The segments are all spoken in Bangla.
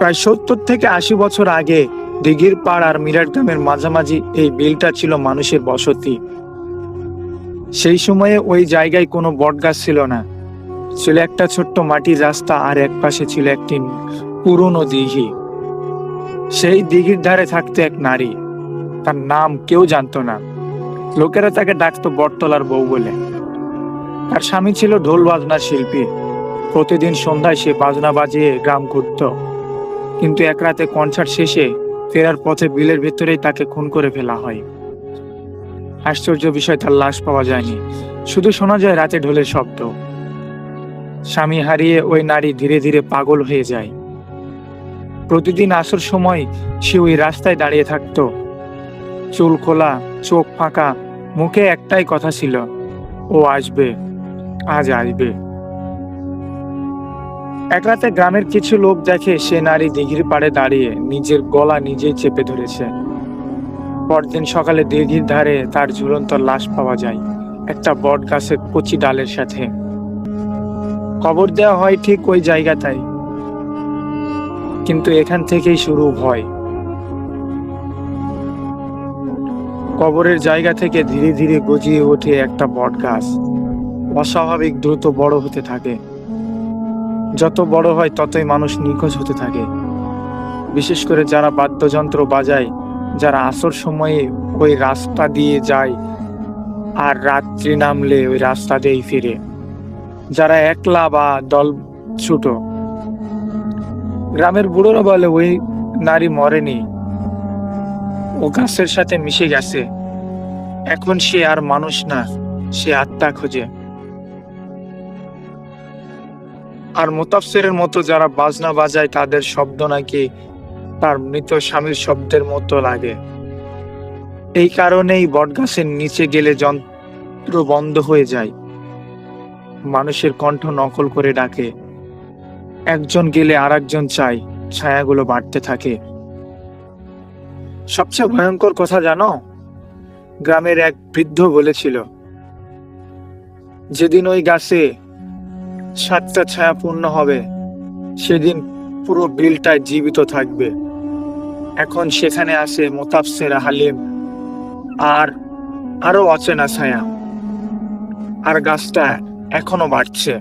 প্রায় 70 থেকে 80 বছর আগে দিঘির পাড় আর মিরাট গ্রামের মাঝামাঝি এই বিলটা ছিল মানুষের বসতি। সেই সময়ে ওই জায়গায় কোনো বটগাছ ছিল না, ছিল একটা ছোট্ট মাটির রাস্তা আর এক পাশে ছিল একটি পুরনো দিঘি। সেই দিঘির ধারে থাকতো এক নারী, তার নাম কেউ জানতো না। লোকেরা তাকে ডাকতো বটতলার বউ বলে। তার স্বামী ছিল ঢোল বাজনার শিল্পী। প্রতিদিন সন্ধ্যায় সে বাজনা বাজিয়ে গ্রাম ঘুরত। কিন্তু এক রাতে কনসার্ট শেষে ফেরার পথে বিলের ভেতরেই তাকে খুন করে ফেলা হয়। আশ্চর্য বিষয়, তার লাশ পাওয়া যায়নি, শুধু শোনা যায় রাতে ঢোলের শব্দ। স্বামী হারিয়ে ওই নারী ধীরে ধীরে পাগল হয়ে যায়। প্রতিদিন আসর সময় সে ওই রাস্তায় দাঁড়িয়ে থাকতো, চুল খোলা, চোখ ফাঁকা, মুখে একটাই কথা ছিল, ও আসবে, আজ আসবে। এক রাতে গ্রামের কিছু লোক দেখে সে নারী দিঘির পাড়ে দাঁড়িয়ে নিজের গলা নিজেই চেপে ধরেছে। পরদিন সকালে দিঘির ধারে তার ঝুলন্ত লাশ পাওয়া যায়, একটা বট গাছের কচি ডালের সাথে। কবর দেওয়া হয় ঠিক ওই জায়গাটাই। কিন্তু এখান থেকেই শুরু ভয়। কবরের জায়গা থেকে ধীরে ধীরে গজিয়ে ওঠে একটা বট গাছ। অস্বাভাবিক দ্রুত বড় হতে থাকে। যত বড় হয় ততই মানুষ নিখোঁজ হতে থাকে, বিশেষ করে যারা বাদ্যযন্ত্র বাজায়, যারা আসর সময়ে ওই রাস্তা দিয়ে যায় আর রাত্রি নামলে ওই রাস্তা দিয়েই ফিরে, যারা একলা বা দল ছুট। গ্রামের বুড়োরা বলে ওই নারী মরেনি, ও গাছের সাথে মিশে গেছে। এখন সে আর মানুষ না, সে আত্মা খোঁজে। আর মোতাফসিরের মতো যারা বাজনা বাজায় তাদের শব্দ নাকি তার মৃত স্বামীর শব্দের মতো লাগে। এই কারণেই বটগাছের নিচে গেলে যন্ত্র বন্ধ হয়ে যায়, মানুষের কণ্ঠ নকল করে ডাকে। একজন গেলে আর একজন চায়, ছায়াগুলো বাড়তে থাকে। সবচেয়ে ভয়ঙ্কর কথা জানো, গ্রামের এক বৃদ্ধ বলেছিল, যেদিন ওই গাছে 7টা ছায়া পূর্ণ হবে সেদিন পুরো বিলটায় জীবিত থাকবে। এখন সেখানে আসে মোতাফসির, হালিম আর আরো অচেনা ছায়া, আর গাছটা এখনো বাড়ছে।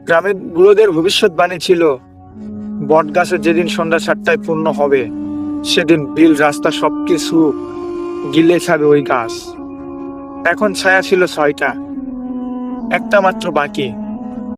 গ্রামের বুড়োদের ভবিষ্যৎবাণী ছিল, বট গাছে যেদিন সন্ধ্যা 7টায় পূর্ণ হবে সেদিন বিল, রাস্তা সবকিছু গিলে খাবে ওই গাছ। এখন ছায়া ছিল 6টা, একটা মাত্র বাকি।